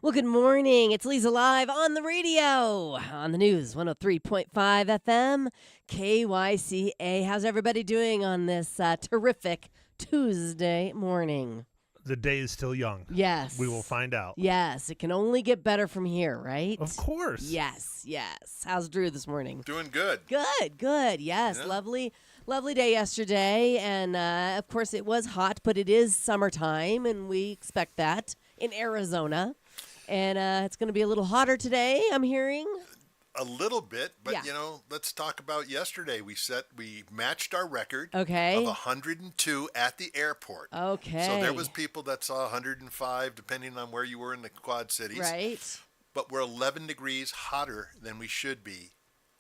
Well, good morning. It's Leza live on the radio, on the news, 103.5 FM, KYCA. How's everybody doing on this terrific Tuesday morning? The day is still young. Yes. We will find out. Yes. It can only get better from here, right? Of course. Yes. How's Drew this morning? Doing good. Good. Yes. Yeah. Lovely day yesterday. And, of course, it was hot, but it is summertime, and we expect that in Arizona. And it's going to be a little hotter today, I'm hearing. A little bit, but Yeah. let's talk about yesterday. We matched our record of Okay. 102 at the airport. Okay. So there was people that saw 105, depending on where you were in the Quad Cities. Right. But we're 11 degrees hotter than we should be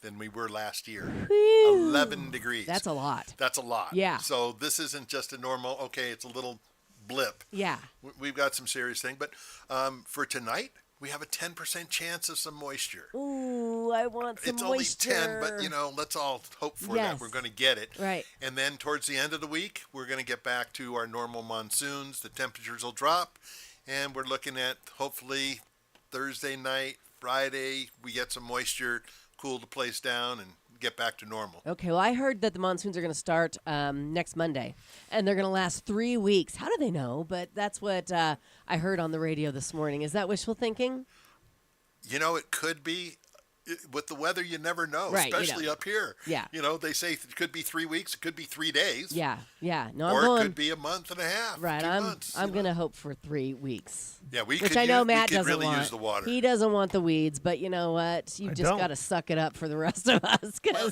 than we were last year. Whew. 11 degrees. That's a lot. That's a lot. Yeah. So this isn't just a normal, okay, it's a little blip. Yeah. We've got some serious thing. But for tonight, we have a 10% chance of some moisture. Ooh, I want some It's moisture. only 10, but let's all hope for Yes. that. We're going to get it. Right. And then towards the end of the week, we're going to get back to our normal monsoons. The temperatures will drop, and we're looking at hopefully Thursday night, Friday, we get some moisture, cool the place down, and get back to normal. Okay, well, I heard that the monsoons are going to start next Monday, and they're going to last 3 weeks. How do they know? But that's what I heard on the radio this morning. Is that wishful thinking? It could be. With the weather, you never know, Right, especially up here. Yeah. They say it could be 3 weeks, it could be 3 days. Yeah. No, Or I'm going. it could be a month and a half. Right, 2 I'm months. going to hope for 3 weeks. Yeah, Which I know Matt we could doesn't really want. use the water. He doesn't want the weeds, but you know what? You I just don't. got to suck it up for the rest of us. Well,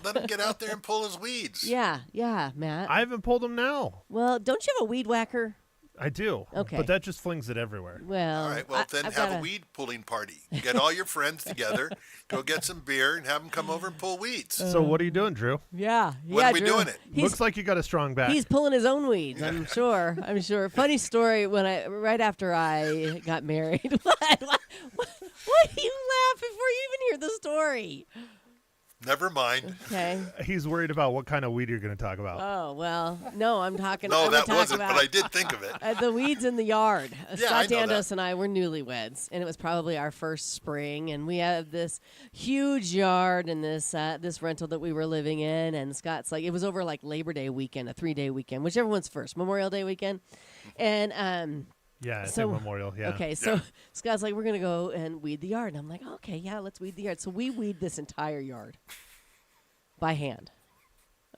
let him get out there and pull his weeds. Yeah, Matt. I haven't pulled them now. Well, don't you have a weed whacker? I do. Okay. But that just flings it everywhere. Well, All right, well, then I've have gotta- a weed pulling party. Get all your friends together, go get some beer, and have them come over and pull weeds. So what are you doing, Drew? Yeah. When yeah, are we Drew. doing it? Looks like you got a strong back. He's pulling his own weeds. I'm sure. Funny story. Right after I got married. What do you laugh before you even hear the story? Never mind. Okay. He's worried about what kind of weed you're going to talk about. Oh well. No, I'm talking. No, I'm that talking wasn't, about, but I did think of it. The weeds in the yard. Yeah, Scott I know Dandos that. and I were newlyweds, and it was probably our first spring. And we had this huge yard in this rental that we were living in. And Scott's like, it was over like Labor Day weekend, a 3-day weekend, whichever one's first, Memorial Day weekend, and Yeah, it's So- Memorial. Yeah. Okay, so Scott's like, we're going to go and weed the yard. And I'm like, okay, yeah, let's weed the yard. So we weed this entire yard by hand.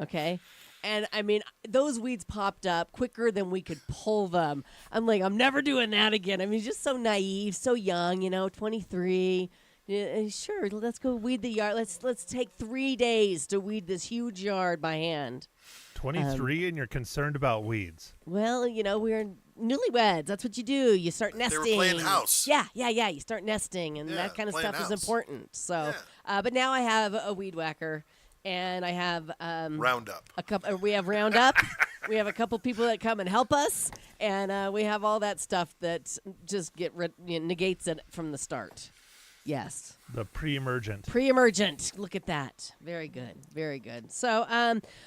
Okay? And I mean, those weeds popped up quicker than we could pull them. I'm like, I'm never doing that again. I mean, just so naive, so young, 23. Yeah, sure, let's go weed the yard. Let's take 3 days to weed this huge yard by hand. 23 and you're concerned about weeds. Well, we're newlyweds. That's what you do. You start nesting. They were playing house. Yeah. You start nesting, and Yeah, that kind of playing stuff is house. important. So, Yeah. but now I have a weed whacker, and I have Roundup. a couple. We have Roundup. We have a couple people that come and help us, and we have all that stuff that just negates it from the start. Yes. The pre-emergent. Pre-emergent. Look at that. Very good. Very good. So,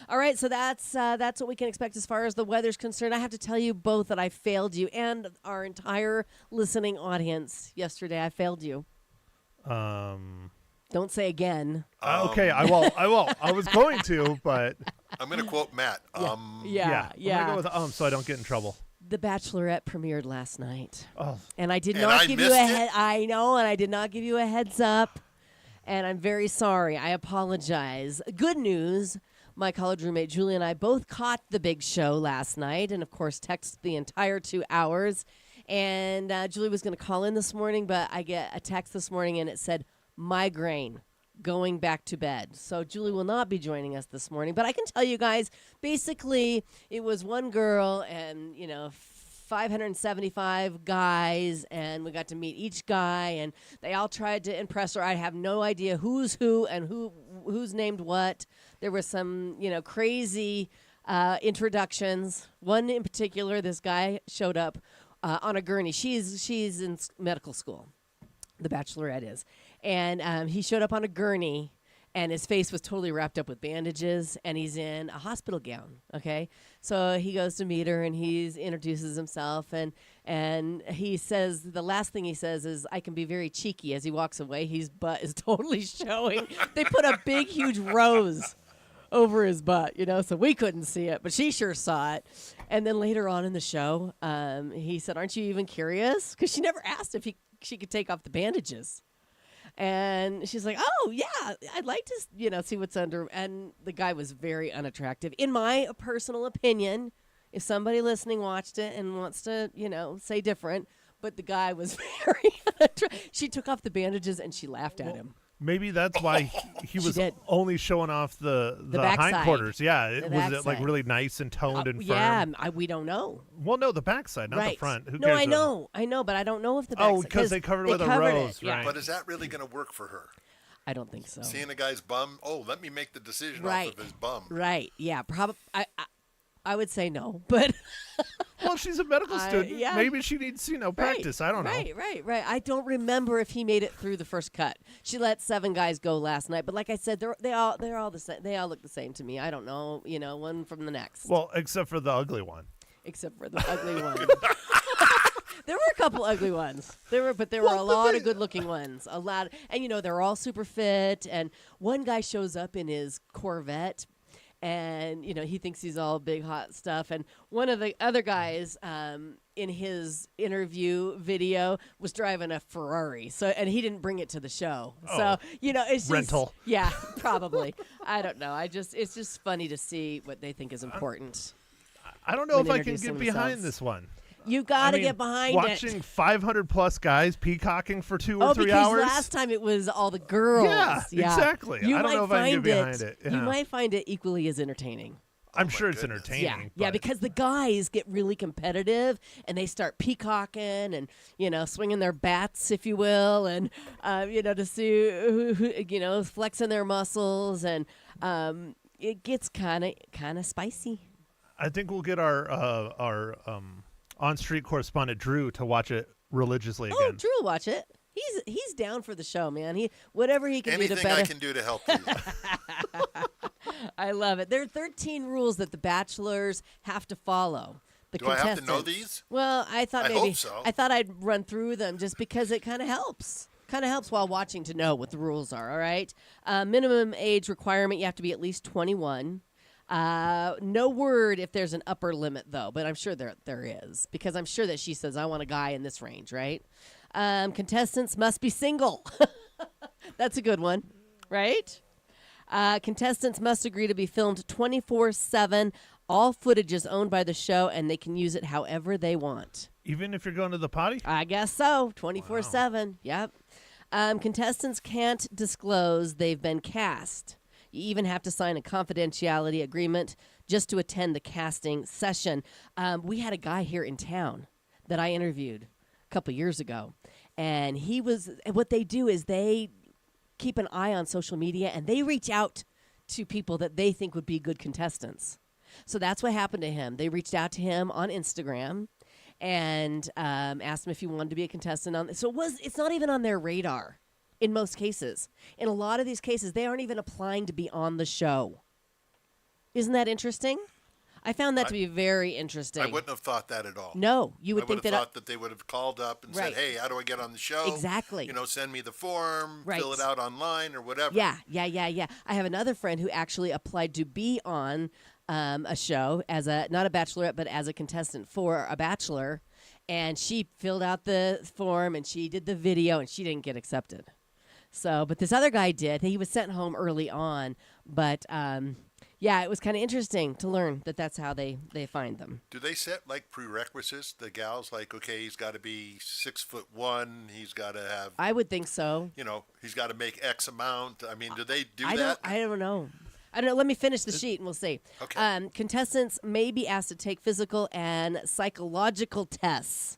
all right. So that's what we can expect as far as the weather's concerned. I have to tell you both that I failed you and our entire listening audience yesterday. I failed you. Don't say again. Okay, I will. I was going to, but I'm going to quote Matt. Yeah. I'm gonna go with so I don't get in trouble. The Bachelorette premiered last night. Oh, And I did And not I give you a missed it? head. I know, and I did not give you a heads up. And I'm very sorry. I apologize. Good news. My college roommate Julie and I both caught the big show last night, and of course texted the entire 2 hours. And Julie was going to call in this morning, but I get a text this morning, and it said migraine. Going back to bed. So Julie will not be joining us this morning. But I can tell you guys, basically, it was one girl and, 575 guys, and we got to meet each guy, and they all tried to impress her. I have no idea who's who and who's named what. There were some, crazy introductions. One in particular, this guy showed up on a gurney. She's in medical school. The Bachelorette is. And he showed up on a gurney, and his face was totally wrapped up with bandages, and he's in a hospital gown, okay? So he goes to meet her, and he introduces himself, and he says, the last thing he says is, I can be very cheeky. As he walks away, his butt is totally showing. They put a big, huge rose over his butt, so we couldn't see it, but she sure saw it. And then later on in the show, he said, aren't you even curious? Because she never asked if she could take off the bandages. And she's like, oh, yeah, I'd like to, see what's under. And the guy was very unattractive. In my personal opinion, if somebody listening watched it and wants to, say different, but the guy was very unattractive. She took off the bandages and she laughed at him. maybe that's why he was did. only showing off the backside. hindquarters. Yeah, The was it like backside. really nice and toned and firm? Yeah, we don't know. Well, no, the backside, not Right. the front. Who No, cares I what- know, but I don't know if the backside. Oh, because they covered it with a rose, yeah. right. But is that really going to work for her? I don't think so. Seeing a guy's bum, let me make the decision Right. off of his bum. Right? Yeah. Probably. I would say no, but Well, she's a medical student. yeah. Maybe she needs, practice. I don't know. Right. I don't remember if he made it through the first cut. She let 7 guys go last night, but like I said, they're all the same. They all look the same to me. I don't know, one from the next, Well, except for the ugly one. except for the ugly one. There were a couple ugly ones. There were a lot of good-looking ones. A lot, and they're all super fit. And one guy shows up in his Corvette. And, he thinks he's all big, hot stuff. And one of the other guys in his interview video was driving a Ferrari. And he didn't bring it to the show. So, it's just. Rental. Yeah, probably. I don't know. It's just funny to see what they think is important. I don't know When if I can introducing get behind themselves. this one. You got to I mean, get behind watching it. 500 plus guys peacocking for 2 or 3 because hours. last time it was all the girls. Yeah, exactly. You I don't might know if I can find get behind it. You Yeah. might find it equally as entertaining. I'm sure it's goodness. entertaining. Yeah, but- because the guys get really competitive and they start peacocking and swinging their bats, if you will, and to see who flexing their muscles, and it gets kind of spicy. I think we'll get our on-street correspondent Drew to watch it religiously Oh, again. Drew will watch it. He's down for the show, man. Whatever he can do Anything to better. I can do to help you. I love it. There are 13 rules that the bachelors have to follow. The Do I have to know contestants. these? Well, I thought I maybe hope so. I thought I'd run through them just because it kind of helps. Kind of helps while watching to know what the rules are. All right. Minimum age requirement: you have to be at least 21. No word if there's an upper limit, though, but I'm sure there is, because I'm sure that she says, I want a guy in this range, right? Contestants must be single. That's a good one, right? Contestants must agree to be filmed 24/7. All footage is owned by the show, and they can use it however they want. Even if you're going to the potty? I guess so. 24/7. Yep. Contestants can't disclose they've been cast. You even have to sign a confidentiality agreement just to attend the casting session. We had a guy here in town that I interviewed a couple years ago, and what they do is they keep an eye on social media, and they reach out to people that they think would be good contestants. So that's what happened to him. They reached out to him on Instagram and asked him if he wanted to be a contestant on. So it's not even on their radar in most cases. In a lot of these cases, they aren't even applying to be on the show. Isn't that interesting? I found that to be very interesting. I wouldn't have thought that at all. No, you would think that. I would have thought that they would have called up and Right. said, "Hey, how do I get on the show?" Exactly. Send me the form, Right. fill it out online or whatever. Yeah. I have another friend who actually applied to be on a show as not a bachelorette, but as a contestant for a bachelor, and she filled out the form and she did the video, and she didn't get accepted. So, but this other guy did. He was sent home early on, but it was kind of interesting to learn that that's how they find them. Do they set like prerequisites? The gals, like, okay, he's got to be 6'1". He's got to have. I would think so. He's got to make X amount. I mean, do they do I that? don't know. I don't know. Let me finish the sheet and we'll see. Okay. Contestants may be asked to take physical and psychological tests.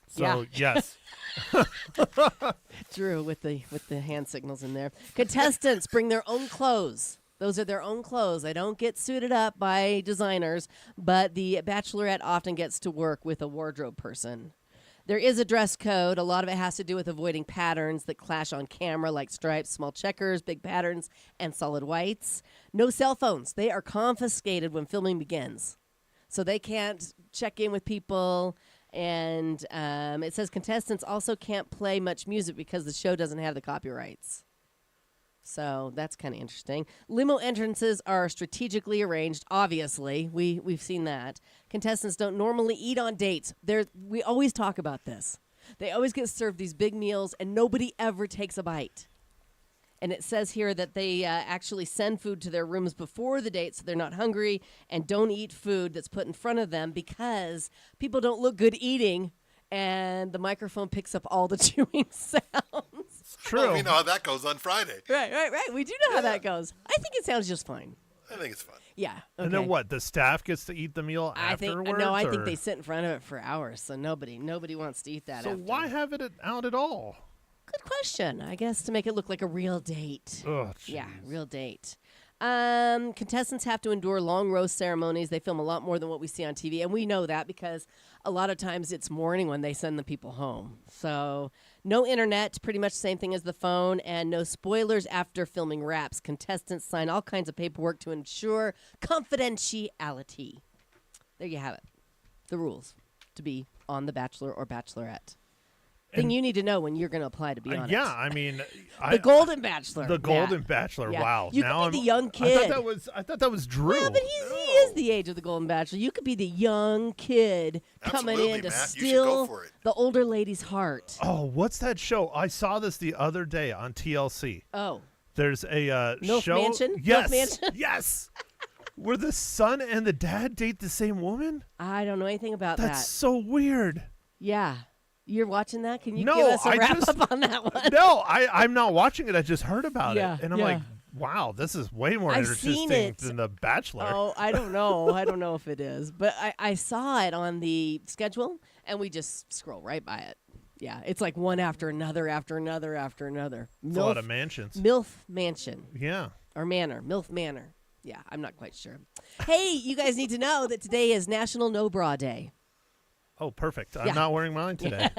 So, yes. Drew with the hand signals in there. Contestants bring their own clothes. Those are their own clothes. They don't get suited up by designers, but the bachelorette often gets to work with a wardrobe person. There is a dress code. A lot of it has to do with avoiding patterns that clash on camera, like stripes, small checkers, big patterns, and solid whites. No cell phones. They are confiscated when filming begins. So they can't check in with people. And it says contestants also can't play much music because the show doesn't have the copyrights. So that's kind of interesting. Limo entrances are strategically arranged, obviously. We've seen that. Contestants don't normally eat on dates. We always talk about this. They always get served these big meals, and nobody ever takes a bite. And it says here that they actually send food to their rooms before the date so they're not hungry, and don't eat food that's put in front of them because people don't look good eating, and the microphone picks up all the chewing sounds. True. Well, we know how that goes on Friday. Right. We do know how that goes. I think it sounds just fine. I think it's fun. Yeah. Okay. And then what? The staff gets to eat the meal afterwards? I think or? they sit in front of it for hours, so nobody wants to eat that. So after. why have it out at all? Good question. I guess to make it look like a real date. Oh, Yeah, real date. Contestants have to endure long roast ceremonies. They film a lot more than what we see on TV, and we know that because a lot of times it's morning when they send the people home. So no internet, pretty much the same thing as the phone, and no spoilers after filming wraps. Contestants sign all kinds of paperwork to ensure confidentiality. There you have it. The rules to be on The Bachelor or Bachelorette. Thing you need to know when you're going to apply to be on it. Yeah, I mean, The Golden Bachelor. The Golden Matt. Bachelor. Yeah. Wow. You now could be the young kid. I thought that was Drew. Yeah, but he is the age of the Golden Bachelor. You could be the young kid coming Absolutely, in to Matt. You should go steal for it. the older lady's heart. Oh, what's that show? I saw this the other day on TLC. Oh. There's a Milf show. Mansion? Yes. Milf Mansion? Yes. Where the son and the dad date the same woman? I don't know anything about That's that. so weird. Yeah. You're watching that? Can you No, give us a I wrap just- up on that one? No, I'm not watching it. I just heard about Yeah, it. And I'm yeah. like, wow, this is way more I've seen interesting it. than The Bachelor. Oh, I don't know. I don't know if it is. But I saw it on the schedule, and we just scroll right by it. Yeah, it's like one after another, after another, after another. It's a lot of mansions. MILF Mansion. Yeah. Or Manor. MILF Manor. Yeah, I'm not quite sure. Hey, you guys need to know that today is National No Bra Day. Oh, perfect. Yeah. I'm not wearing mine today.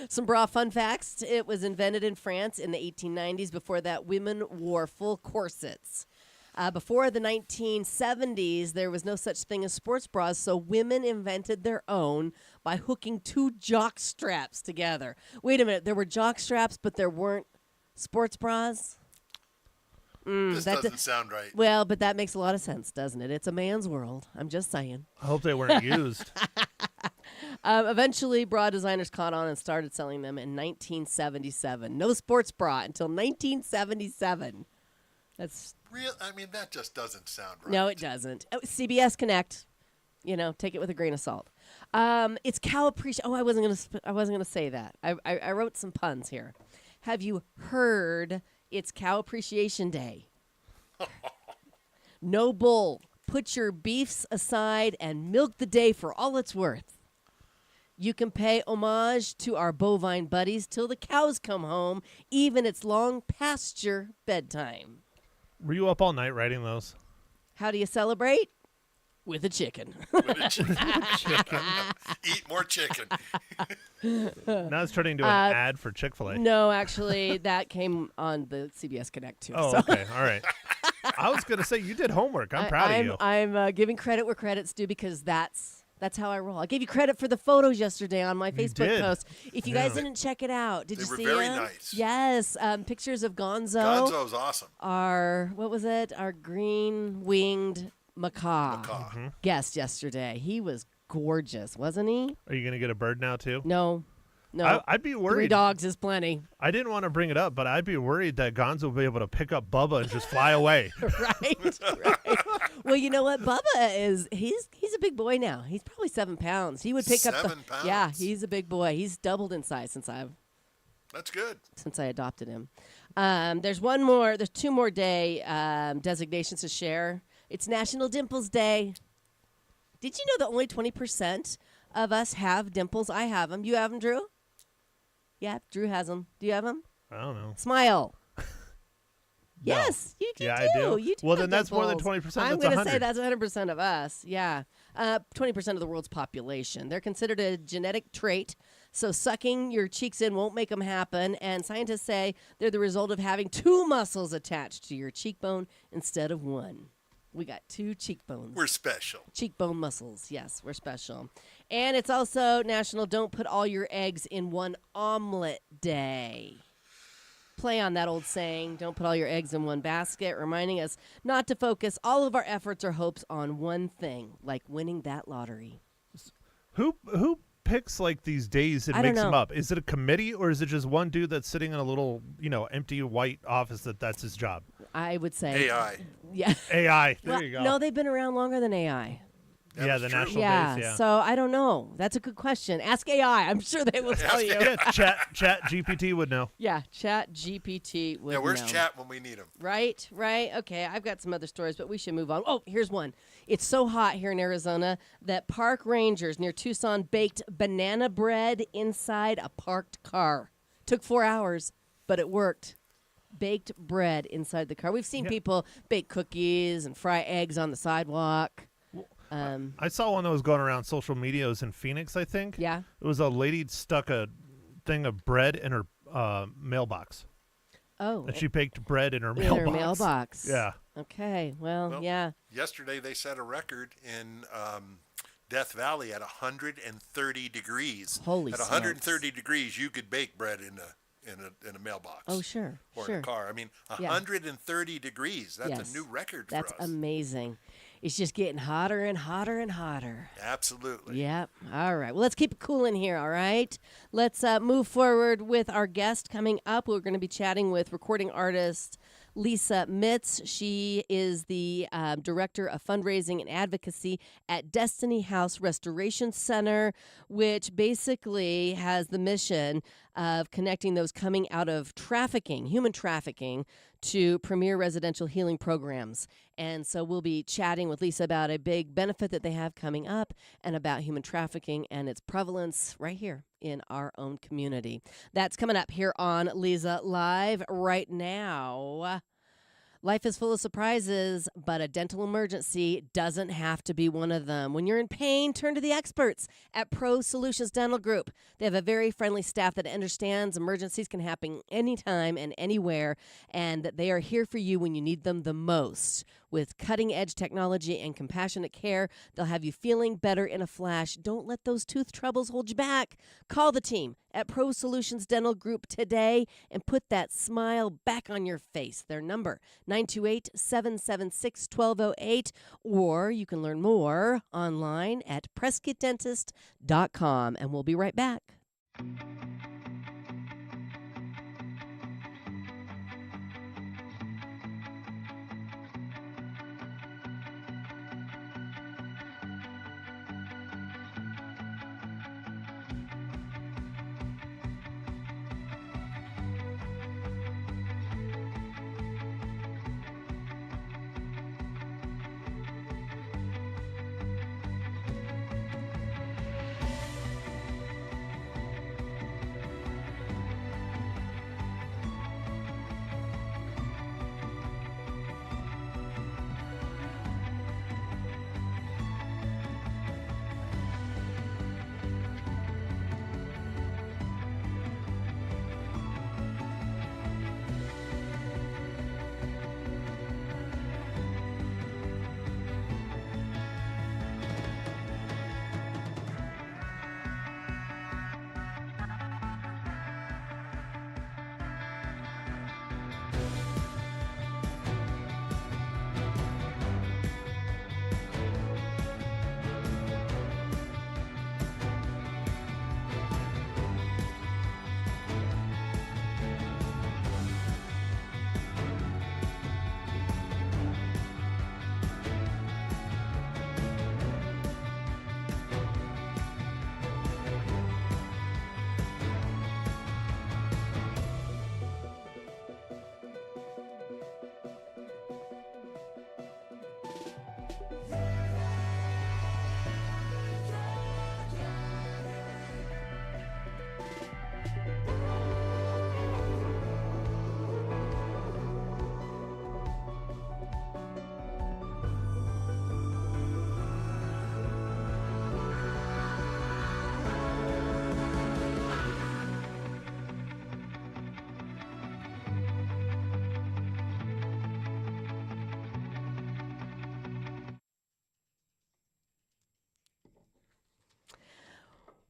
Some bra fun facts. It was invented in France in the 1890s. Before that, women wore full corsets. Before the 1970s, there was no such thing as sports bras, so women invented their own by hooking two jock straps together. Wait a minute. There were jock straps, but there weren't sports bras? This doesn't sound right. Well, but that makes a lot of sense, doesn't it? It's a man's world. I'm just saying. I hope they weren't used. Eventually, bra designers caught on and started selling them in 1977. No sports bra until 1977. That's Real? I mean, that just doesn't sound right. No, it doesn't. Oh, CBS Connect. Take it with a grain of salt. It's cow appreciation. Oh, I wasn't gonna say that. I wrote some puns here. Have you heard it's Cow Appreciation Day? No bull. Put your beefs aside and milk the day for all it's worth. You can pay homage to our bovine buddies till the cows come home, even it's long past your bedtime. Were you up all night writing those? How do you celebrate? With a chicken. With a chicken. Eat more chicken. Now it's turning into an ad for Chick-fil-A. No, actually, that came on the CBS Connect too. Oh, so. okay. All right. I was going to say, you did homework. I'm proud of you. I'm giving credit where credit's due because that's how I roll. I gave you credit for the photos yesterday on my Facebook post. If you guys didn't check it out, did you see them? They were very nice. Yes. Pictures of Gonzo. Gonzo's awesome. What was it? Our green-winged macaw. Guest yesterday. He was gorgeous, wasn't he? Are you going to get a bird now, too? No. I'd be worried. 3 dogs is plenty. I didn't want to bring it up, but I'd be worried that Gonzo will be able to pick up Bubba and just fly away. Right. Well, you know what? Bubba he's a big boy now. He's probably 7 pounds. He would pick up 7 pounds. Yeah, he's a big boy. He's doubled in size That's good. since I adopted him. There's 2 more day designations to share. It's National Dimples Day. Did you know that only 20% of us have dimples? I have them. You have them, Drew? Yeah, Drew has them. Do you have them? I don't know. Smile. Yes, you do. Yeah, I do. You do. Well, have then that's more than dimples. 20%. I'm That's going to 100. say that's 100% of us. Yeah. 20% of the world's population. They're considered a genetic trait, so sucking your cheeks in won't make them happen. And scientists say they're the result of having 2 muscles attached to your cheekbone instead of 1. We got 2 cheekbones. We're special. Cheekbone muscles. Yes, we're special. And it's also National Don't Put All Your Eggs in One Omelet Day. Play on that old saying, don't put all your eggs in one basket, reminding us not to focus all of our efforts or hopes on one thing, like winning that lottery. Who picks like these days and I don't makes them know. up? Is it a committee or is it just one dude that's sitting in a little, empty white office that's his job? I would say. AI. Yeah. AI. There Well, you go. no, they've been around longer than AI. Yeah, That the is true. national Yeah, days. Yeah. so I don't know. That's a good question. Ask AI. I'm sure they will tell you. Yeah, Chat GPT would know. Yeah, Chat GPT would Yeah, where's know. Chat when we need him? Right. Okay, I've got some other stories, but we should move on. Oh, here's one. It's so hot here in Arizona that park rangers near Tucson baked banana bread inside a parked car. Took 4 hours, but it worked. Baked bread inside the car. We've seen people bake cookies and fry eggs on the sidewalk. I saw one that was going around social media. It was in Phoenix, I think. Yeah. It was a lady stuck a thing of bread in her mailbox. Oh, And she baked bread in her in mailbox. her mailbox. Yeah. Okay. Well, Well, yeah. Yesterday they set a record in Death Valley at 130 degrees. Holy At smokes. 130 degrees, you could bake bread in a mailbox. Oh, sure. Or sure. in a car. I mean, Yeah. 130 degrees. That's Yes. a new record That's for us. amazing. It's just getting hotter and hotter and hotter. Absolutely. Yep. All right. Well, let's keep it cool in here, all right? Let's move forward with our guest coming up. We're going to be chatting with recording artist Leza Mitz. She is the director of fundraising and advocacy at Destiny House Restoration Center, which basically has the mission of connecting those coming out of trafficking, human trafficking, to premier residential healing programs. And so we'll be chatting with Leza about a big benefit that they have coming up and about human trafficking and its prevalence right here in our own community. That's coming up here on Leza Live right now. Life is full of surprises, but a dental emergency doesn't have to be one of them. When you're in pain, turn to the experts at Pro Solutions Dental Group. They have a very friendly staff that understands emergencies can happen anytime and anywhere, and that they are here for you when you need them the most. With cutting-edge technology and compassionate care, they'll have you feeling better in a flash. Don't let those tooth troubles hold you back. Call the team at Pro Solutions Dental Group today and put that smile back on your face. Their number, 928-776-1208, or you can learn more online at PrescottDentist.com. And we'll be right back.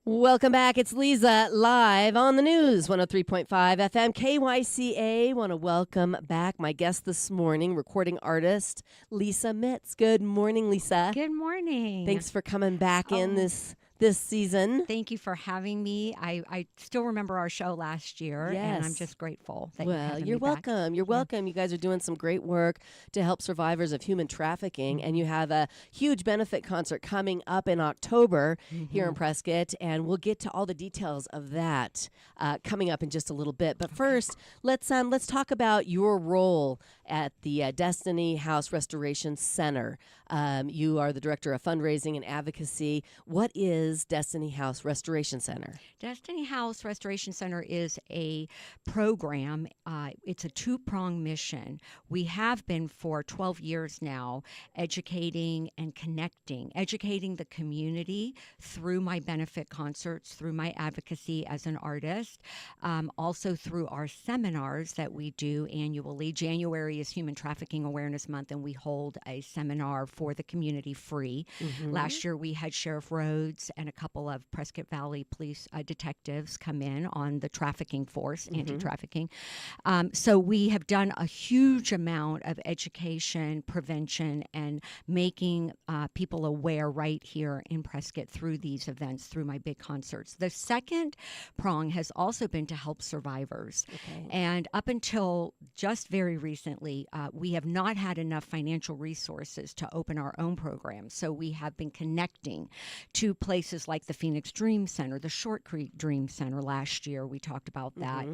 Welcome back. It's Leza live on the news, 103.5 FM KYCA. Want to welcome back my guest this morning, recording artist Lisa Mitz. Good morning, Lisa. Good morning. Thanks for coming back in this season. Thank you for having me. I still remember our show last year, and I'm just grateful that you're welcome. You're welcome. You guys are doing some great work to help survivors of human trafficking, and you have a huge benefit concert coming up in October here in Prescott, and we'll get to all the details of that coming up in just a little bit. But first, let's talk about your role at the Destiny House Restoration Center. You are the director of fundraising and advocacy. What is Destiny House Restoration Center? Destiny House Restoration Center is a program. It's a two-pronged mission. We have been for 12 years now educating and educating the community through my benefit concerts, through my advocacy as an artist, also through our seminars that we do annually. January is Human Trafficking Awareness Month, and we hold a seminar for the community free. Last year we had Sheriff Rhodes and a couple of Prescott Valley police detectives come in on the trafficking force, anti-trafficking. So we have done a huge amount of education, prevention, and making people aware right here in Prescott through these events, through my big concerts. The second prong has also been to help survivors. And up until just very recently, we have not had enough financial resources to open our own programs. So we have been connecting to places like the Phoenix Dream Center, the Short Creek Dream Center. Last year, we talked about that.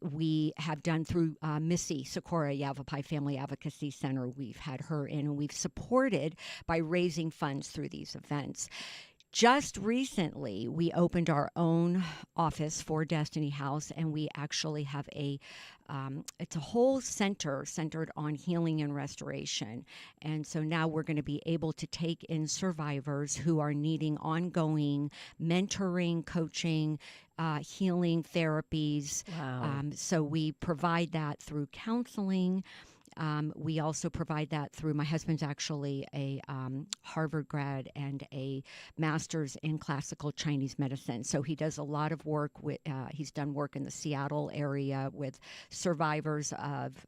We have done through Missy Socorro Yavapai Family Advocacy Center. We've had her in, and we've supported by raising funds through these events. Just recently, we opened our own office for Destiny House, and we actually have it's a whole center centered on healing and restoration. And so now we're going to be able to take in survivors who are needing ongoing mentoring, coaching, healing therapies. Wow. So we provide that through counseling, We also provide that through, my husband's actually a Harvard grad and a master's in classical Chinese medicine. So he does a lot of work with, he's done work in the Seattle area with survivors of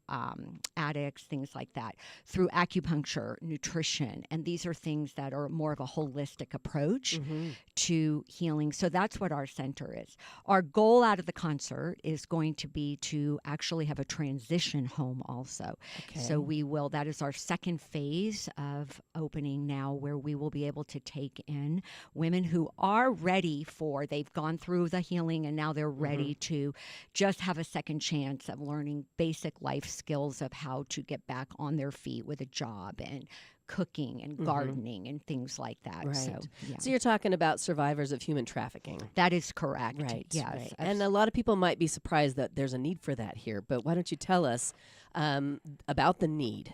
addicts, things like that, through acupuncture, nutrition. And these are things that are more of a holistic approach to healing. So that's what our center is. Our goal out of the concert is going to be to actually have a transition home also. Okay. So we will, that is our second phase of opening now, where we will be able to take in women who are ready for, they've gone through the healing and now they're ready to just have a second chance of learning basic life skills of how to get back on their feet with a job and cooking and gardening and things like that. Right. So, yeah. So you're talking about survivors of human trafficking. That is correct. Right. Yes. Right. And a lot of people might be surprised that there's a need for that here, but why don't you tell us about the need?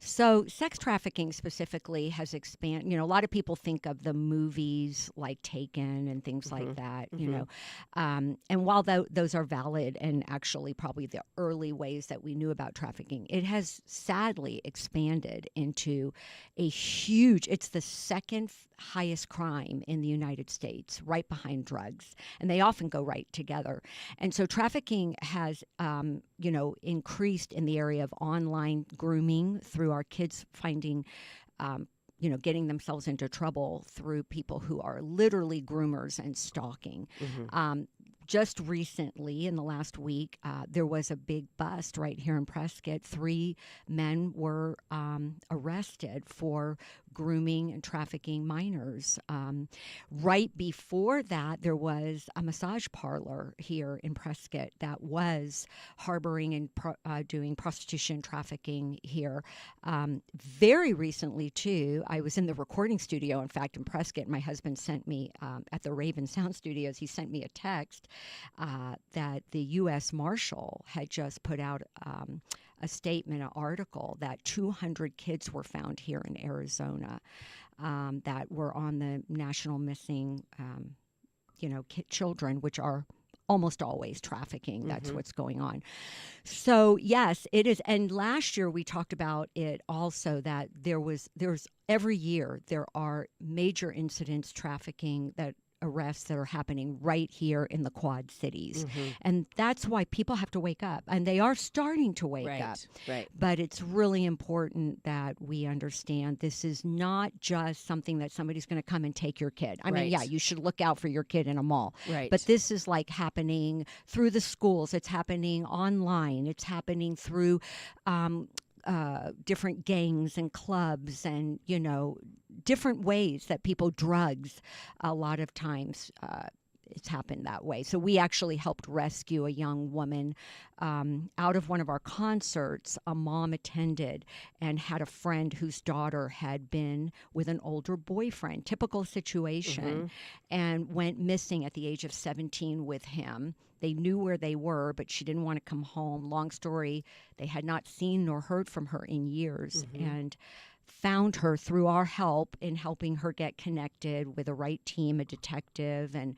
So sex trafficking specifically has expanded. You know, a lot of people think of the movies like Taken and things like that, you know. And while those are valid and actually probably the early ways that we knew about trafficking, it has sadly expanded into a huge, it's the second highest crime in the United States, right behind drugs. And they often go right together. And so trafficking has, you know, increased in the area of online grooming through our kids finding, you know, getting themselves into trouble through people who are literally groomers and stalking. Just recently, in the last week, there was a big bust right here in Prescott. 3 men were arrested for grooming and trafficking minors. Right before that, there was a massage parlor here in Prescott that was harboring and doing prostitution trafficking here. Very recently, too, I was in the recording studio, in fact, in Prescott. My husband sent me, at the Raven Sound Studios, he sent me a text that the U.S. Marshal had just put out a statement, an article that 200 kids were found here in Arizona that were on the national missing, you know, children, which are almost always trafficking. That's what's going on. So yes, it is. And last year we talked about it also, that there's every year there are major incidents trafficking arrests that are happening right here in the Quad Cities. And that's why people have to wake up. And they are starting to wake up. Right. But it's really important that we understand this is not just something that somebody's going to come and take your kid. I mean, yeah, you should look out for your kid in a mall. Right. But this is like happening through the schools. It's happening online. It's happening through different gangs and clubs and, you know, different ways that people, drugs, a lot of times it's happened that way. So we actually helped rescue a young woman out of one of our concerts. A mom attended and had a friend whose daughter had been with an older boyfriend, typical situation, and went missing at the age of 17 with him. They knew where they were, but she didn't want to come home. Long story, they had not seen nor heard from her in years, and found her through our help in helping her get connected with the right team, a detective, and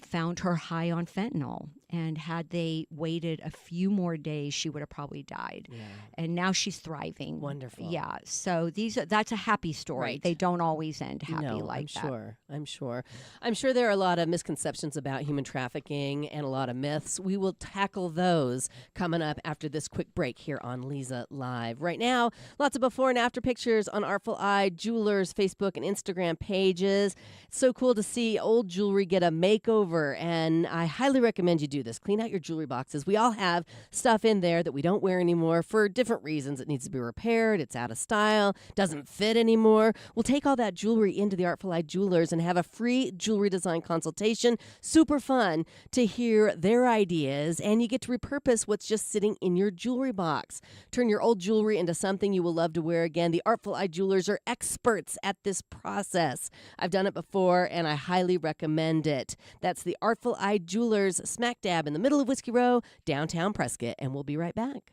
found her high on fentanyl. And had they waited a few more days, she would have probably died. Yeah. And now she's thriving. Wonderful. Yeah. So that's a happy story. Right. They don't always end happy No, like that. I'm sure. I'm sure there are a lot of misconceptions about human trafficking and a lot of myths. We will tackle those coming up after this quick break here on Leza Live. Right now, lots of before and after pictures on Artful Eye Jewelers Facebook and Instagram pages. It's so cool to see old jewelry get a makeover, and I highly recommend you do this. Clean out your jewelry boxes. We all have stuff in there that we don't wear anymore for different reasons. It needs to be repaired. It's out of style. Doesn't fit anymore. We'll take all that jewelry into the Artful Eye Jewelers and have a free jewelry design consultation. Super fun to hear their ideas, and you get to repurpose what's just sitting in your jewelry box. Turn your old jewelry into something you will love to wear again. The Artful Eye Jewelers are experts at this process. I've done it before, and I highly recommend it. That's the Artful Eye Jewelers, smack dab in the middle of Whiskey Row, downtown Prescott, and we'll be right back.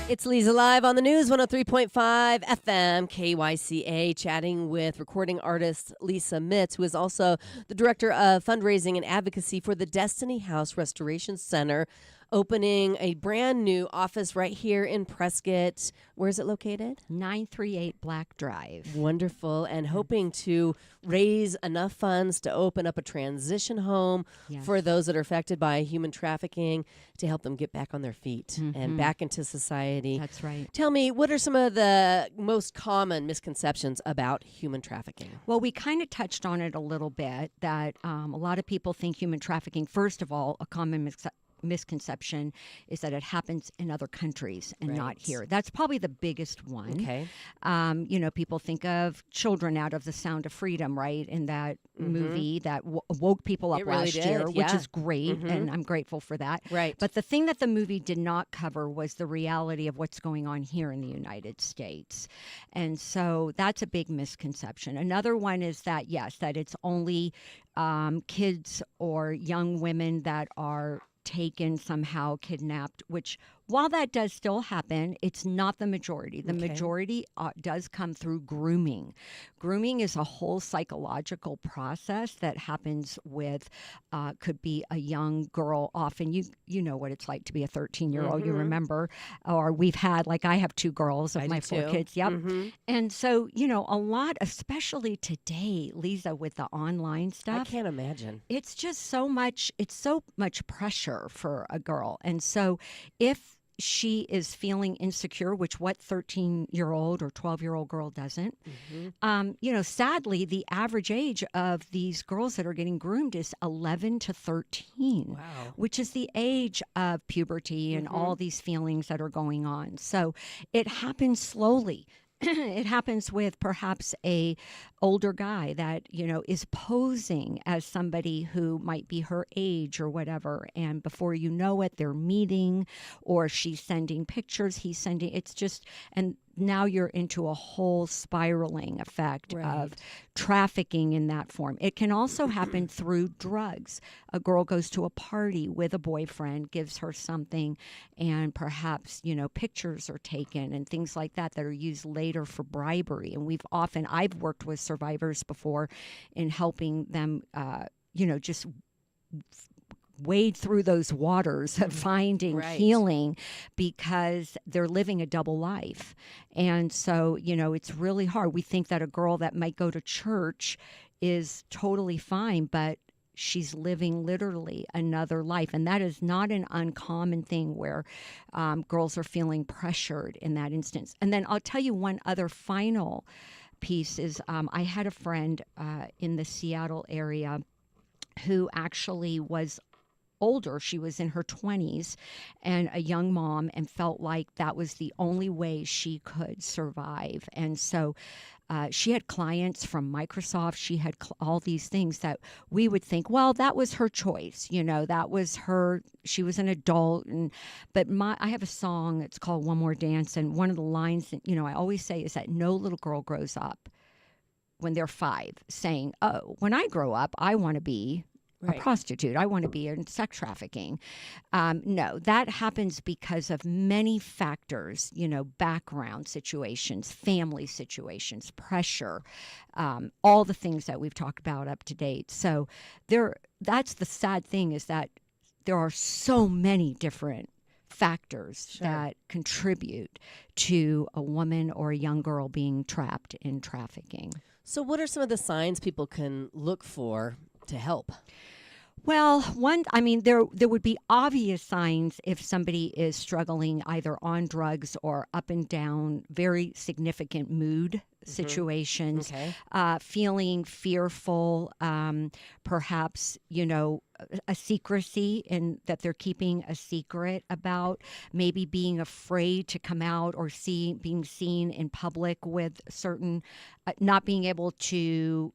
It's Leza Live on the News 103.5 FM KYCA, chatting with recording artist Lisa Mitz, who is also the director of fundraising and advocacy for the Destiny House Restoration Center, opening a brand new office right here in Prescott. Where is it located? 938 Black Drive. Wonderful. And hoping to raise enough funds to open up a transition home for those that are affected by human trafficking to help them get back on their feet and back into society. That's right. Tell me, what are some of the most common misconceptions about human trafficking? Well, we kind of touched on it a little bit, that a lot of people think human trafficking, first of all, a common misconception is that it happens in other countries and not here. That's probably the biggest one. Okay. People think of Children out of The Sound of Freedom, right? In that movie that woke people up It really last did, year, which yeah. is great, and I'm grateful for that. Right. But the thing that the movie did not cover was the reality of what's going on here in the United States. And so that's a big misconception. Another one is that, yes, that it's only kids or young women that are taken, somehow kidnapped, which while that does still happen, it's not the majority. The majority does come through grooming. Grooming is a whole psychological process that happens with, could be a young girl. Often you know what it's like to be a 13-year-old. You remember, or we've had, like I have 2 girls of my 4 kids. Yep. And so, a lot, especially today, Leza, with the online stuff. I can't imagine. It's just so much pressure for a girl. And so if she is feeling insecure, which what 13-year-old or 12-year-old girl doesn't, sadly, the average age of these girls that are getting groomed is 11 to 13, which is the age of puberty and all these feelings that are going on. So it happens slowly. It happens with perhaps a older guy that, is posing as somebody who might be her age or whatever. And before you know it, they're meeting, or she's sending pictures, he's sending, and now you're into a whole spiraling effect of trafficking in that form. It can also happen through drugs. A girl goes to a party with a boyfriend, gives her something, and perhaps, pictures are taken and things like that are used later for bribery. And I've worked with survivors before in helping them, just wade through those waters of finding healing, because they're living a double life. And so, it's really hard. We think that a girl that might go to church is totally fine, but she's living literally another life. And that is not an uncommon thing where girls are feeling pressured in that instance. And then I'll tell you one other final piece is I had a friend in the Seattle area who actually was older. She was in her 20s and a young mom, and felt like that was the only way she could survive. And so she had clients from Microsoft. She had all these things that we would think, well, that was her choice. That was her. She was an adult. But I have a song. It's called One More Dance. And one of the lines that, I always say is that no little girl grows up when they're 5 saying, oh, when I grow up, I want to be a prostitute. I want to be in sex trafficking. No, that happens because of many factors, background situations, family situations, pressure, all the things that we've talked about up to date. So that's the sad thing, is that there are so many different factors that contribute to a woman or a young girl being trapped in trafficking. So what are some of the signs people can look for to help? Well, there would be obvious signs if somebody is struggling either on drugs or up and down, very significant mood situations, feeling fearful, perhaps, a secrecy in that they're keeping a secret about, maybe being afraid to come out or being seen in public with certain, not being able to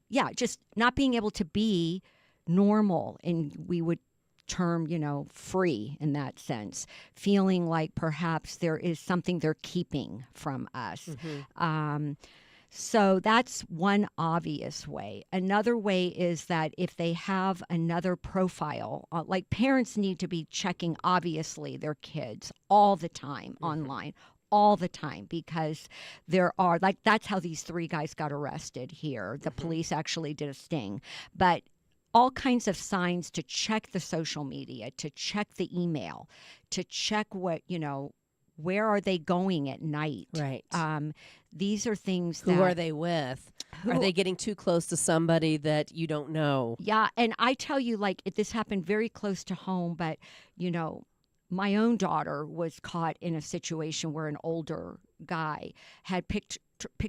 be normal, and we would term, free in that sense, feeling like perhaps there is something they're keeping from us. So that's one obvious way. Another way is that if they have another profile, like parents need to be checking, obviously, their kids all the time online, all the time because there are, like, that's how these 3 guys got arrested here. The police actually did a sting. But all kinds of signs to check the social media, to check the email, to check what, where are they going at night? Right. These are things Who are they with? Are they getting too close to somebody that you don't know? Yeah, and I tell you, like, this happened very close to home, but, my own daughter was caught in a situation where an older guy had picked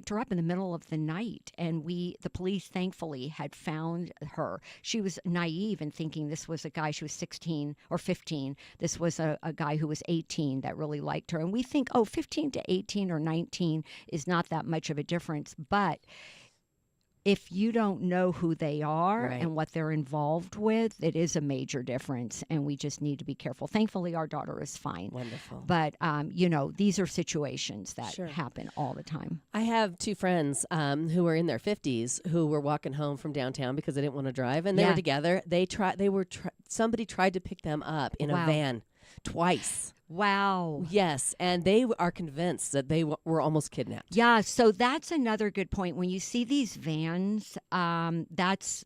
her up in the middle of the night, and the police thankfully had found her. She was naive in thinking this was a guy. She was 16 or 15. This was a guy who was 18 that really liked her, and we think, 15 to 18 or 19 is not that much of a difference, but if you don't know who they are Right. and what they're involved with, it is a major difference, and we just need to be careful. Thankfully, our daughter is fine. Wonderful. But, these are situations that Sure. happen all the time. I have 2 friends who are in their 50s who were walking home from downtown because they didn't want to drive, and they Yeah. were together. Somebody tried to pick them up in a Wow. van twice. Wow. Yes, and they are convinced that they were almost kidnapped. Yeah, so that's another good point. When you see these vans, that's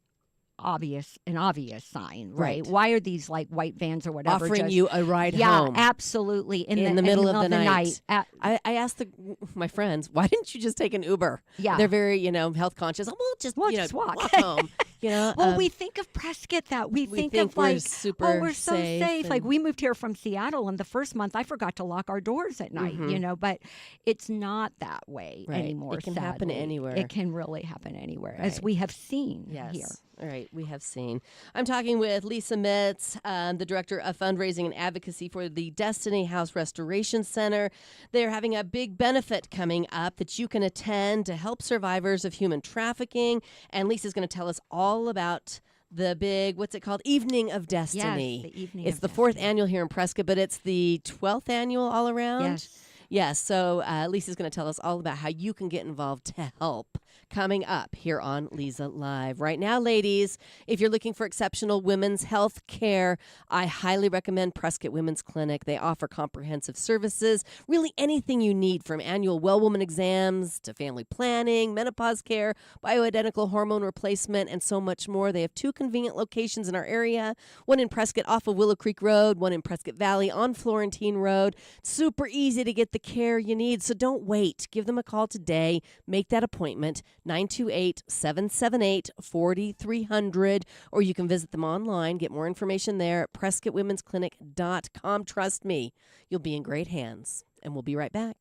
an obvious sign, right? Right. Why are these like white vans or whatever Offering just- you a ride yeah, home. absolutely. In the middle of the night. At- I asked my friends, why didn't you just take an Uber? Yeah. They're very, health conscious. We'll just walk. home. Well, we think of Prescott that we think of we're like, super we're so safe safe. Like and- we moved here from Seattle, and the first month I forgot to lock our doors at night. But it's not that way Right. anymore. It can happen sadly. anywhere. It can really happen anywhere, as Right. we have seen Yes. here. All right, we have seen. I'm talking with Leza Mitz, the Director of Fundraising and Advocacy for the Destiny House Restoration Center. They're having a big benefit coming up that you can attend to help survivors of human trafficking. And Lisa's going to tell us all about the big, what's it called? Evening of Destiny. Yes, the Evening It's of the 4th Destiny. annual here in Prescott, but it's the 12th annual all around. Yes. Yes, so Lisa's going to tell us all about how you can get involved to help coming up here on Leza Live. Right now, ladies, if you're looking for exceptional women's health care, I highly recommend Prescott Women's Clinic. They offer comprehensive services, really anything you need, from annual well woman exams to family planning, menopause care, bioidentical hormone replacement, and so much more. They have 2 convenient locations in our area, one in Prescott off of Willow Creek Road, one in Prescott Valley on Florentine Road. Super easy to get the care you need, so don't wait. Give them a call today. Make that appointment, 928-778-4300, or you can visit them online. Get more information there at PrescottWomen'sClinic.com. Trust me, you'll be in great hands. And we'll be right back.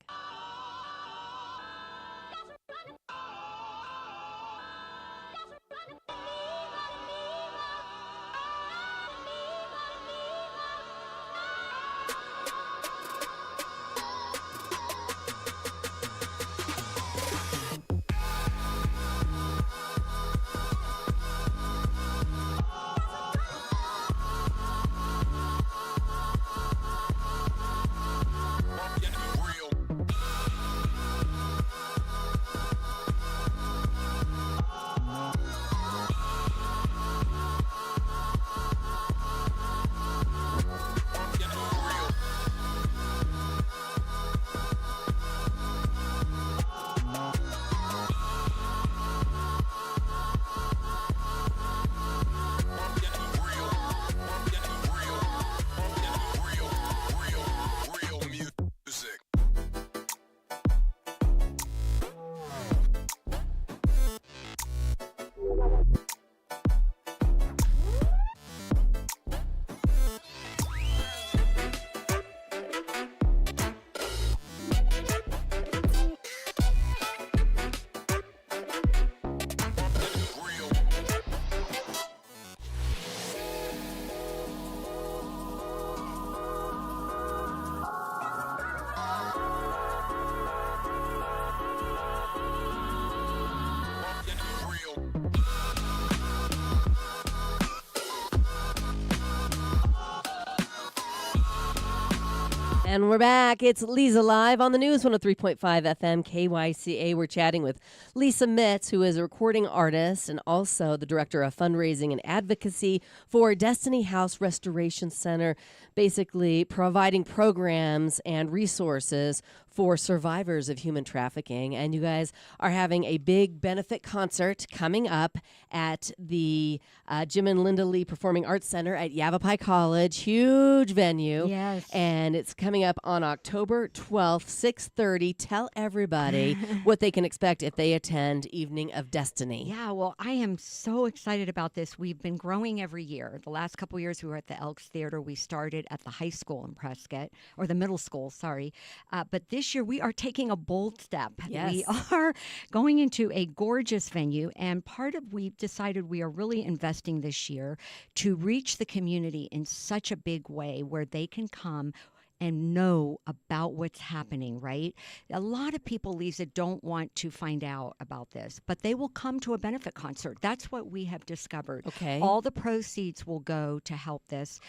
And we're back. It's Leza Live on the News 103.5 FM KYCA. We're chatting with Lisa Mitz, who is a recording artist and also the director of fundraising and advocacy for Destiny House Restoration Center, basically providing programs and resources for survivors of human trafficking. And you guys are having a big benefit concert coming up at the Jim and Linda Lee Performing Arts Center at Yavapai College. Huge venue. Yes. And it's coming up on October 12th, 6:30. Tell everybody what they can expect if they attend Evening of Destiny. Yeah, well, I am so excited about this. We've been growing every year. The last couple years we were at the Elks Theater. We started at the high school in Prescott, or the middle school, sorry. But this year we are taking a bold step. Yes. We are going into a gorgeous venue, and we've decided we are really investing this year to reach the community in such a big way where they can come and know about what's happening, right? A lot of people, Lisa, don't want to find out about this, but they will come to a benefit concert. That's what we have discovered. Okay. All the proceeds will go to help this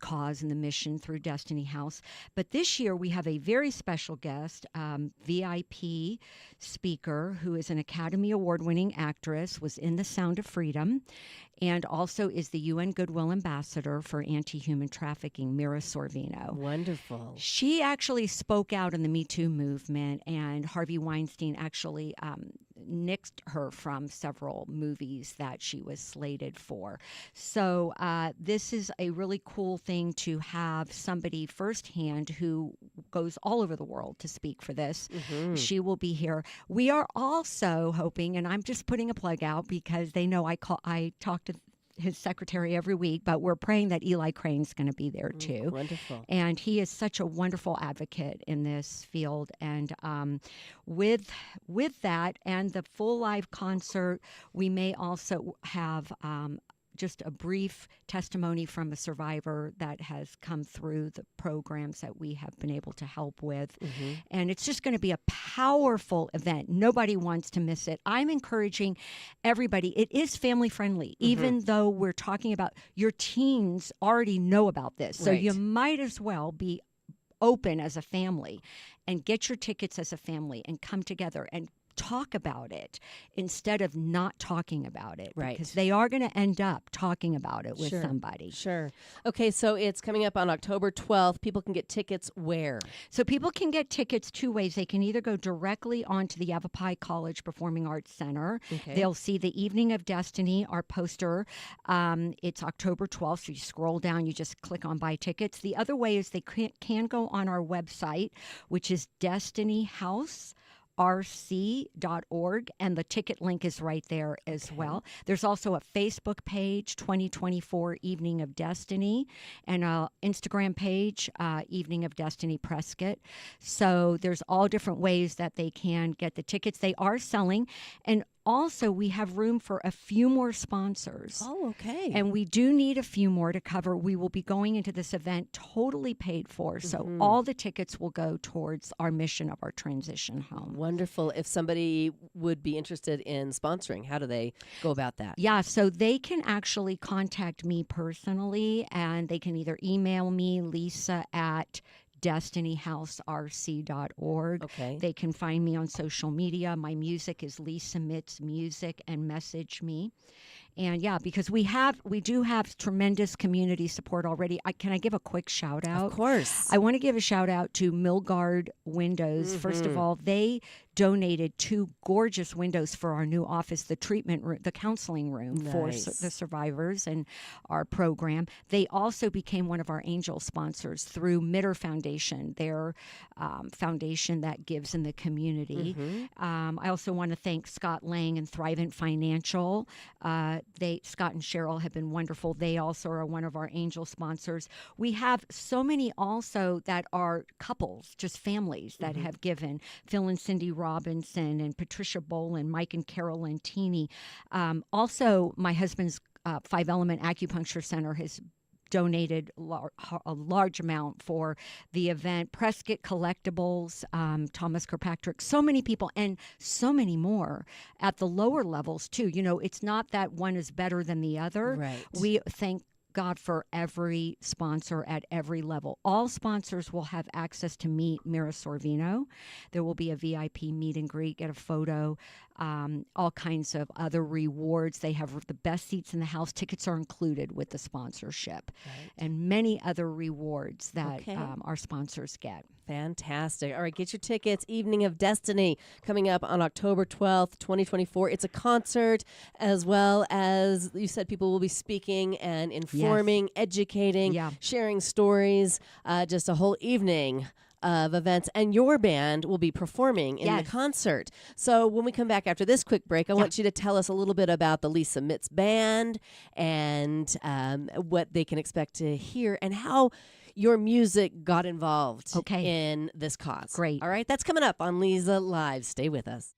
cause and the mission through Destiny House. But this year we have a very special guest, VIP speaker, who is an Academy Award-winning actress, was in The Sound of Freedom, and also is the UN Goodwill Ambassador for Anti-Human Trafficking, Mira Sorvino. Wonderful. She actually spoke out in the Me Too movement, and Harvey Weinstein actually nixed her from several movies that she was slated for. So this is a really cool thing to have somebody firsthand who goes all over the world to speak for this. Mm-hmm. She will be here. We are also hoping, and I'm just putting a plug out because they know I talk to his secretary every week, but we're praying that Eli Crane's going to be there too. Wonderful. And he is such a wonderful advocate in this field. And with that and the full live concert, we may also have just a brief testimony from a survivor that has come through the programs that we have been able to help with. Mm-hmm. And it's just going to be a powerful event. Nobody wants to miss it. I'm encouraging everybody. It is family friendly, even though we're talking about your teens already know about this. So Right. you might as well be open as a family and get your tickets as a family and come together and talk about it instead of not talking about it. Right. Because they are going to end up talking about it with Sure. somebody. Sure. Okay, so it's coming up on October 12th. People can get tickets where? So people can get tickets two ways. They can either go directly onto the Yavapai College Performing Arts Center. Okay. They'll see the Evening of Destiny, our poster. It's October 12th, so you scroll down, you just click on Buy Tickets. The other way is they can go on our website, which is destinyhouserc.org, and the ticket link is right there as well. There's also a Facebook page, 2024 Evening of Destiny, and an Instagram page, Evening of Destiny Prescott. So there's all different ways that they can get the tickets. They are selling, and also we have room for a few more sponsors. Oh, okay. And we do need a few more to cover. We will be going into this event totally paid for. So all the tickets will go towards our mission of our transition home. Wonderful. If somebody would be interested in sponsoring, how do they go about that? Yeah, so they can actually contact me personally, and they can either email me, Lisa at destinyhouserc.org. Okay. They can find me on social media. My music is Lisa Mitz Music, and message me. And yeah, because we do have tremendous community support already. Can I give a quick shout out? Of course. I want to give a shout out to Milgard Windows. First of all, they donated 2 gorgeous windows for our new office, the treatment room, the counseling room for Nice. the survivors and our program. They also became one of our angel sponsors through Mitter Foundation, their foundation that gives in the community. I also want to thank Scott Lang and Thrivent Financial. Scott and Cheryl have been wonderful. They also are one of our angel sponsors. We have so many also that are couples, just families that have given. Phil and Cindy Robinson and Patricia Boland, Mike and Carol Lantini. Also, my husband's 5 Element Acupuncture Center has donated a large amount for the event. Prescott Collectibles, Thomas Kirkpatrick, so many people, and so many more at the lower levels too. You know, it's not that one is better than the other. Right. We thank God for every sponsor at every level. All sponsors will have access to meet Mira Sorvino. There will be a VIP meet and greet, get a photo, all kinds of other rewards. They have the best seats in the house. Tickets are included with the sponsorship, and many other rewards that our sponsors get. Fantastic. All right, get your tickets. Evening of Destiny coming up on October 12th, 2024. It's a concert, as well as you said, people will be speaking and informing, educating, sharing stories, just a whole evening of events, and your band will be performing in the concert. So when we come back after this quick break, I want you to tell us a little bit about the Leza Mitz Band and what they can expect to hear and how your music got involved in this cause. Great. All right, that's coming up on Leza Live. Stay with us.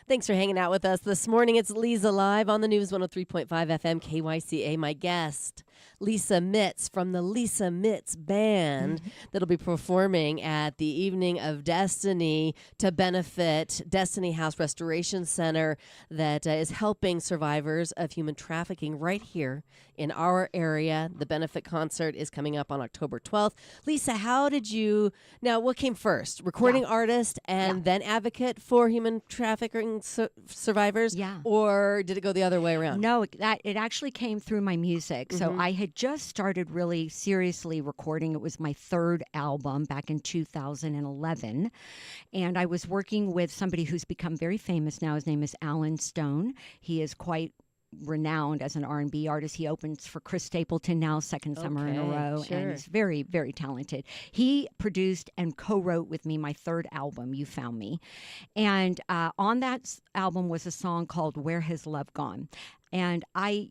Thanks for hanging out with us this morning. It's Leza Live on the News 103.5 FM KYCA. My guest, Leza Mitz from the Leza Mitz Band, that'll be performing at the Evening of Destiny to benefit Destiny House Restoration Center that is helping survivors of human trafficking right here in our area. The benefit concert is coming up on October 12th. Leza, how did you, now what came first? Recording artist and then advocate for human trafficking survivors? Yeah. Or did it go the other way around? No, it actually came through my music. So I had just started really seriously recording. It was my third album back in 2011. And I was working with somebody who's become very famous now. His name is Alan Stone. He is quite renowned as an R&B artist. He opens for Chris Stapleton now, second summer in a row, and he's very, very talented. He produced and co-wrote with me my third album, You Found Me, and on that album was a song called Where Has Love Gone? And I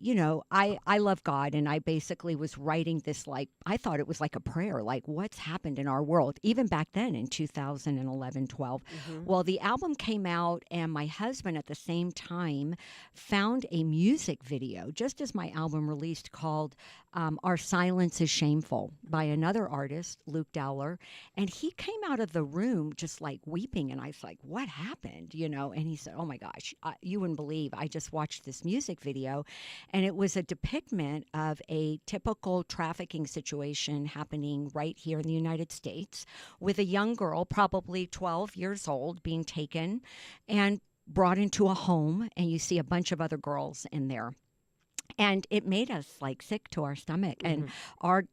love God, and I basically was writing this, like, I thought it was like a prayer, like what's happened in our world, even back then in 2011, 12. Well, the album came out, and my husband at the same time found a music video, just as my album released, called Our Silence is Shameful by another artist, Luke Dowler. And he came out of the room just like weeping, and I was like, what happened? And he said, oh my gosh, you wouldn't believe, I just watched this music video, and it was a depiction of a typical trafficking situation happening right here in the United States with a young girl, probably 12 years old, being taken and brought into a home, and you see a bunch of other girls in there. And it made us like sick to our stomach. And our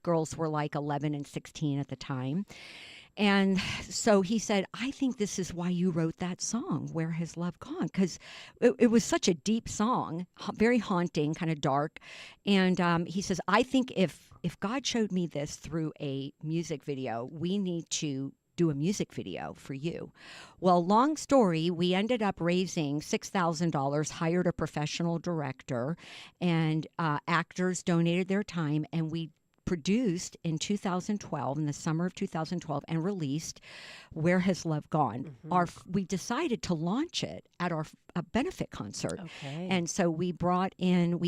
girls were like 11 and 16 at the time. And so he said, I think this is why you wrote that song, Where Has Love Gone? Because it was such a deep song, very haunting, kind of dark. And he says, I think if God showed me this through a music video, we need to do a music video for you. Well, long story, we ended up raising $6,000, hired a professional director, and actors donated their time, and we produced in 2012, in the summer of 2012, and released Where Has Love Gone? We decided to launch it at our benefit concert. Okay. And so we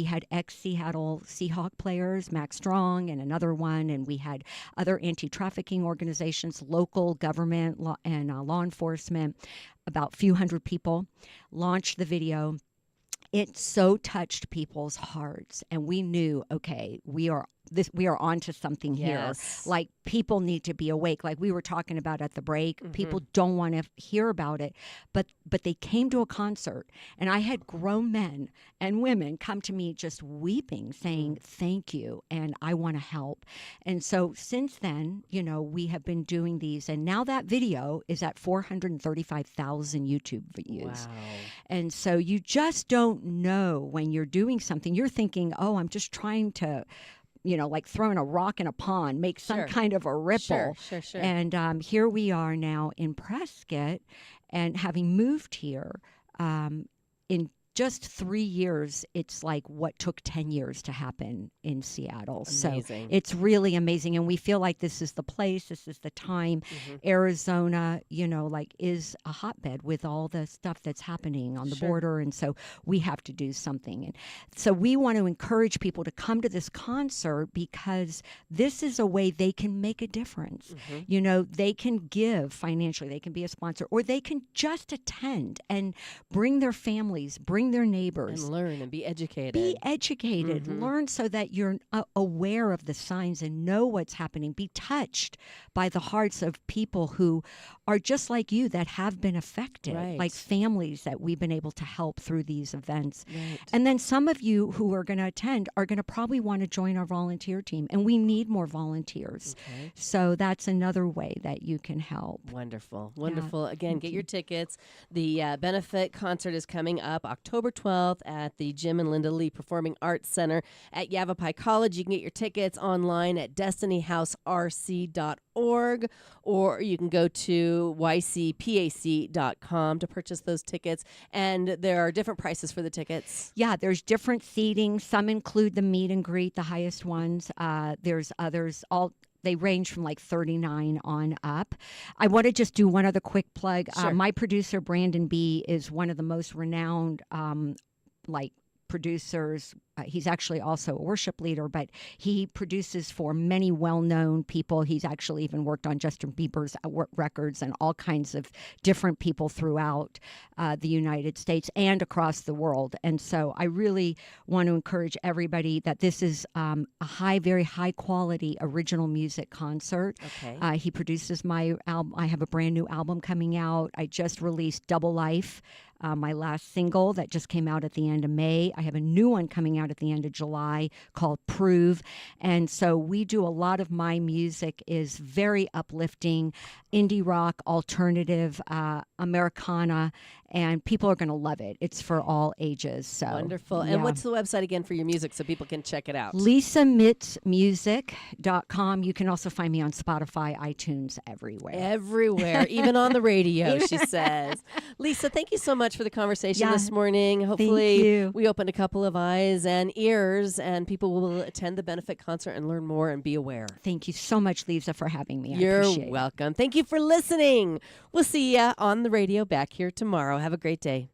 had ex-Seattle Seahawk players, Max Strong and another one, and we had other anti-trafficking organizations, local government and law enforcement, about a few hundred people, launched the video. It so touched people's hearts, and we knew, okay, we are onto something here. Like, people need to be awake. Like we were talking about at the break, people don't want to hear about it, but they came to a concert, and I had grown men and women come to me just weeping, saying, thank you, and I want to help. And so since then, we have been doing these, and now that video is at 435,000 YouTube views. Wow. And so you just don't know when you're doing something. You're thinking, oh, I'm just trying to, like throwing a rock in a pond, make some kind of a ripple. Sure. And here we are now in Prescott, and having moved here in just 3 years, it's like what took 10 years to happen in Seattle. Amazing. So it's really amazing. And we feel like this is the place, this is the time. Arizona, is a hotbed with all the stuff that's happening on the border. And so we have to do something. And so we want to encourage people to come to this concert, because this is a way they can make a difference. They can give financially, they can be a sponsor, or they can just attend and bring their families, bring their neighbors, and learn and be educated. Learn so that you're aware of the signs and know what's happening. Be touched by the hearts of people who are just like you, that have been affected, like families that we've been able to help through these events. And then some of you who are going to attend are going to probably want to join our volunteer team, and we need more volunteers. So that's another way that you can help. Wonderful. Again, get your tickets. The benefit concert is coming up October 12th at the Jim and Linda Lee Performing Arts Center at Yavapai College. You can get your tickets online at destinyhouserc.org, or you can go to ycpac.com to purchase those tickets. And there are different prices for the tickets. Yeah, there's different seating. Some include the meet and greet, the highest ones. There's others, they range from like $39 on up. I want to just do one other quick plug. My producer, Brandon B., is one of the most renowned producers. He's actually also a worship leader, but he produces for many well-known people. He's actually even worked on Justin Bieber's records and all kinds of different people throughout the United States and across the world. And so I really want to encourage everybody that this is a very high quality original music concert. He produces my album. I have a brand new album coming out. I just released Double Life, my last single that just came out at the end of May. I have a new one coming out at the end of July called Prove. And so we do a lot of my music is very uplifting, indie rock, alternative, Americana, and people are going to love it. It's for all ages. So wonderful. Yeah. And what's the website again for your music so people can check it out? LisaMitzmusic.com. You can also find me on Spotify, iTunes, everywhere, even on the radio, she says. Lisa, thank you so much for the conversation this morning. Hopefully we opened a couple of eyes and ears, and people will attend the benefit concert and learn more and be aware. Thank you so much, Leza, for having me. You're welcome. Thank you for listening. We'll see you on the radio back here tomorrow. Have a great day.